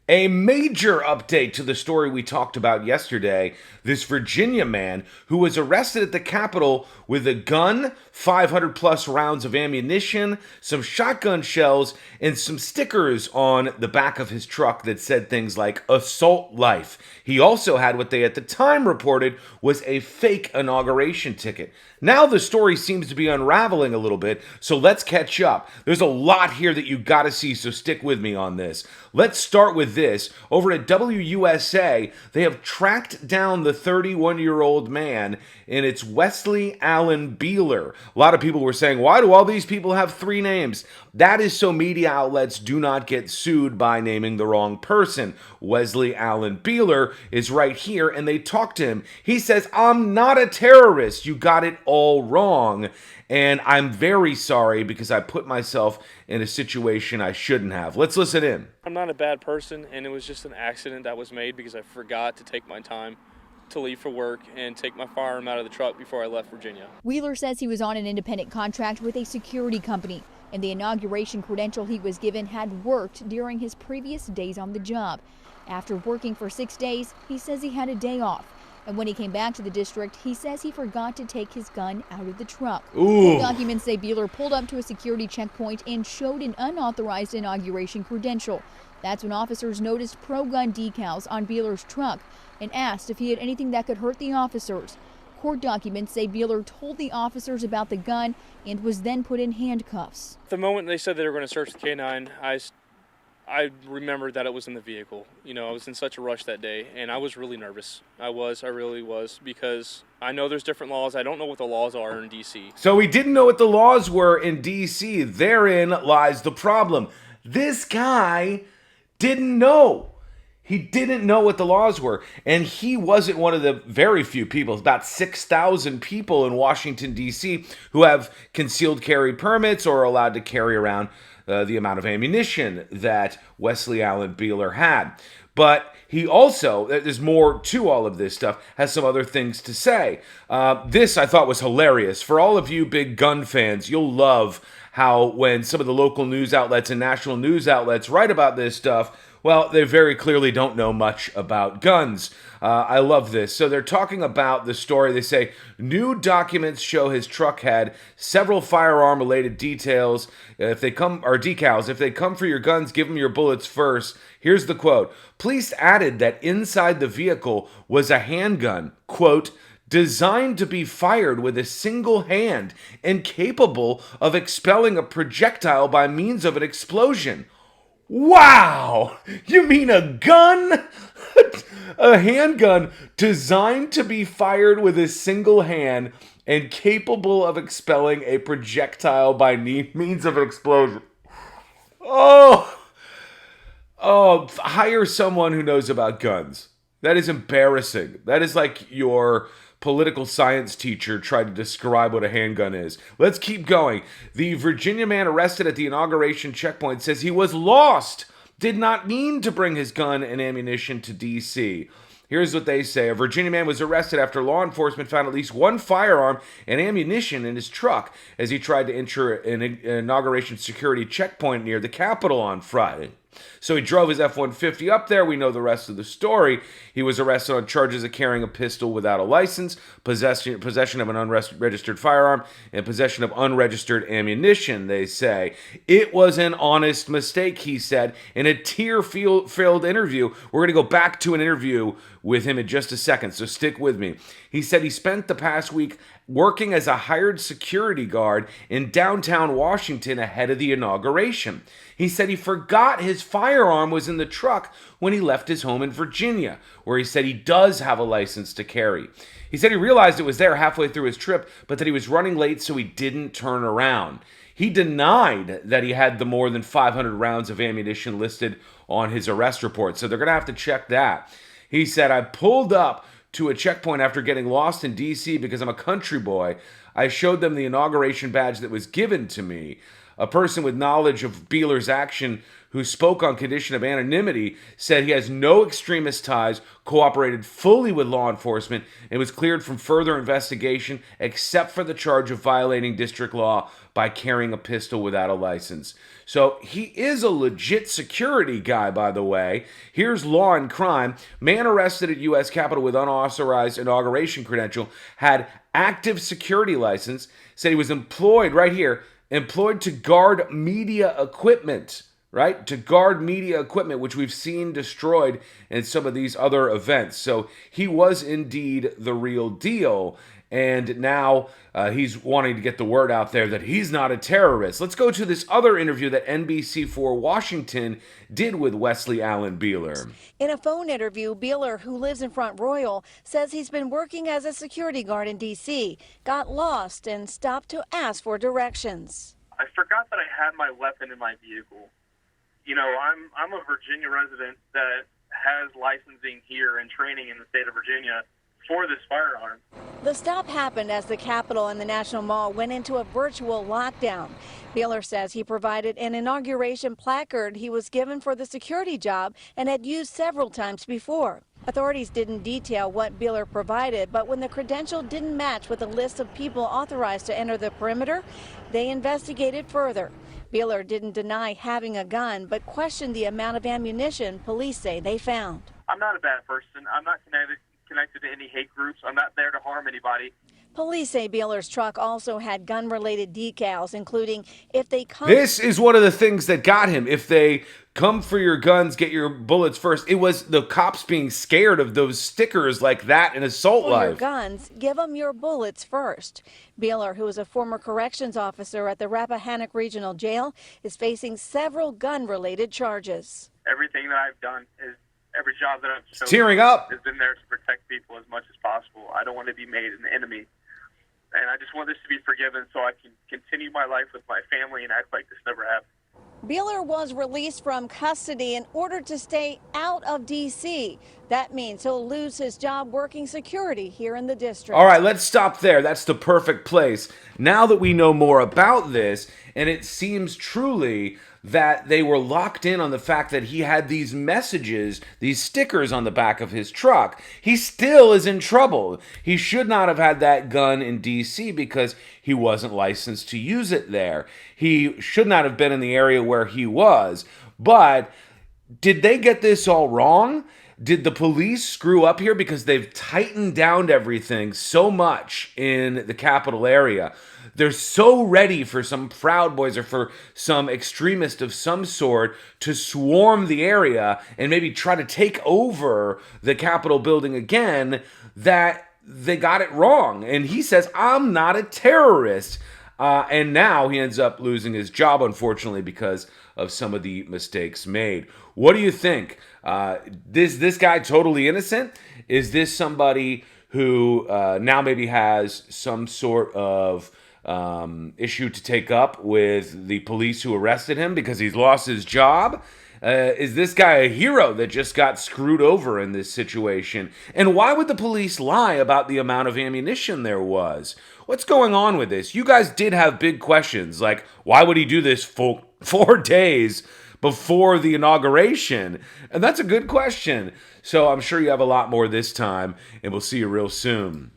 A major update to the story we talked about yesterday. This Virginia man who was arrested at the Capitol with a gun, 500 plus rounds of ammunition, some shotgun shells, and some stickers on the back of his truck that said things like assault life. He also had what they at the time reported was a fake inauguration ticket. Now the story seems to be unraveling a little bit, so let's catch up. There's a lot here that you gotta see, so stick with me on this. Let's start with this. Over at WUSA, they have tracked down the 31-year-old man, and it's Wesley Allen Beeler. A lot of people were saying, why do all these people have three names? That is so media outlets do not get sued by naming the wrong person. Wesley Allen Beeler is right here, and they talked to him. He says, I'm not a terrorist. You got it all wrong. And I'm very sorry because I put myself in a situation I shouldn't have. Let's listen in. I'm not a bad person, and it was just an accident that was made because I forgot to take my time to leave for work and take my firearm out of the truck before I left Virginia. Wheeler says he was on an independent contract with a security company, and the inauguration credential he was given had worked during his previous days on the job. After working for 6 days, he says he had a day off. And when he came back to the district, he says he forgot to take his gun out of the truck. Ooh. Documents say Beeler pulled up to a security checkpoint and showed an unauthorized inauguration credential. That's when officers noticed pro-gun decals on Beeler's truck and asked if he had anything that could hurt the officers. Court documents say Beeler told the officers about the gun and was then put in handcuffs. The moment they said they were going to search the K-9, I remembered that it was in the vehicle. You know, I was in such a rush that day, and I was really nervous. I really was, because I know there's different laws. I don't know what the laws are in D.C. So he didn't know what the laws were in D.C. Therein lies the problem. This guy didn't know. He didn't know what the laws were. And he wasn't one of the very few people, about 6,000 people in Washington, D.C. who have concealed carry permits or are allowed to carry around the amount of ammunition that Wesley Allen Beeler had. But he also, there's more to all of this stuff, has some other things to say. This I thought was hilarious. For all of you big gun fans, you'll love how when some of the local news outlets and national news outlets write about this stuff, well, they very clearly don't know much about guns. I love this. So they're talking about the story. They say, new documents show his truck had several firearm-related decals. If they come for your guns, give them your bullets first. Here's the quote. Police added that inside the vehicle was a handgun, quote, designed to be fired with a single hand and capable of expelling a projectile by means of an explosion. Wow! You mean a gun? A handgun designed to be fired with a single hand and capable of expelling a projectile by means of an explosion. Oh, hire someone who knows about guns. That is embarrassing. That is like your political science teacher tried to describe what a handgun is. Let's keep going. The Virginia man arrested at the inauguration checkpoint says he was lost, did not mean to bring his gun and ammunition to D.C. Here's what they say. A Virginia man was arrested after law enforcement found at least one firearm and ammunition in his truck as he tried to enter an inauguration security checkpoint near the Capitol on Friday. So he drove his F-150 up there. We know the rest of the story. He was arrested on charges of carrying a pistol without a license, possession of an unregistered firearm, and possession of unregistered ammunition, they say. It was an honest mistake, he said, in a tear-filled interview. We're going to go back to an interview with him in just a second, so stick with me. He said he spent the past week working as a hired security guard in downtown Washington ahead of the inauguration. He said he forgot his firearm was in the truck when he left his home in Virginia, where he said he does have a license to carry. He said he realized it was there halfway through his trip, but that he was running late, so he didn't turn around. He denied that he had the more than 500 rounds of ammunition listed on his arrest report, so they're going to have to check that. He said, I pulled up to a checkpoint after getting lost in D.C. because I'm a country boy. I showed them the inauguration badge that was given to me. A person with knowledge of Beeler's action who spoke on condition of anonymity said he has no extremist ties, cooperated fully with law enforcement, and was cleared from further investigation except for the charge of violating district law by carrying a pistol without a license. So he is a legit security guy, by the way. Here's Law and Crime. Man arrested at U.S. Capitol with unauthorized inauguration credential, had active security license, said he was employed, right here, employed to guard media equipment, right? To guard media equipment, which we've seen destroyed in some of these other events. So he was indeed the real deal. And now he's wanting to get the word out there that he's not a terrorist. Let's go to this other interview that NBC4 Washington did with Wesley Beeler. In a phone interview, Beeler, who lives in Front Royal, says he's been working as a security guard in D.C., got lost and stopped to ask for directions. I forgot that I had my weapon in my vehicle. You know, I'm a Virginia resident that has licensing here and training in the state of Virginia for this firearm. The stop happened as the Capitol and the National Mall went into a virtual lockdown. Beeler says he provided an inauguration placard he was given for the security job and had used several times before. Authorities didn't detail what Beeler provided, but when the credential didn't match with a list of people authorized to enter the perimeter, they investigated further. Beeler didn't deny having a gun, but questioned the amount of ammunition police say they found. I'm not a bad person. I'm not connected to any hate groups. I'm not there to harm anybody. Police say Beeler's truck also had gun-related decals, including if they come... This is one of the things that got him. If they come for your guns, get your bullets first. It was the cops being scared of those stickers like that in Assault Life. Your guns, give them your bullets first. Beeler, who is a former corrections officer at the Rappahannock Regional Jail, is facing several gun-related charges. Everything that I've done is every job that I've chosen tearing up. has been there to protect people as much as possible. I don't want to be made an enemy. And I just want this to be forgiven so I can continue my life with my family and act like this never happened. Beeler was released from custody in order to stay out of D.C. That means he'll lose his job working security here in the district. All right, let's stop there. That's the perfect place. Now that we know more about this, and it seems truly that they were locked in on the fact that he had these messages, these stickers on the back of his truck, he still is in trouble. He should not have had that gun in D.C. because he wasn't licensed to use it there. He should not have been in the area where he was. But did they get this all wrong? Did the police screw up here because they've tightened down everything so much in the Capitol area? They're so ready for some Proud Boys or for some extremist of some sort to swarm the area and maybe try to take over the Capitol building again that they got it wrong. And he says, I'm not a terrorist. And now he ends up losing his job, unfortunately, because of some of the mistakes made. What do you think? This guy totally innocent? Is this somebody who now maybe has some sort of issue to take up with the police who arrested him because he's lost his job? Is this guy a hero that just got screwed over in this situation? And why would the police lie about the amount of ammunition there was? What's going on with this? You guys did have big questions, like why would he do this for 4 days before the inauguration? And that's a good question. So I'm sure you have a lot more this time, and we'll see you real soon.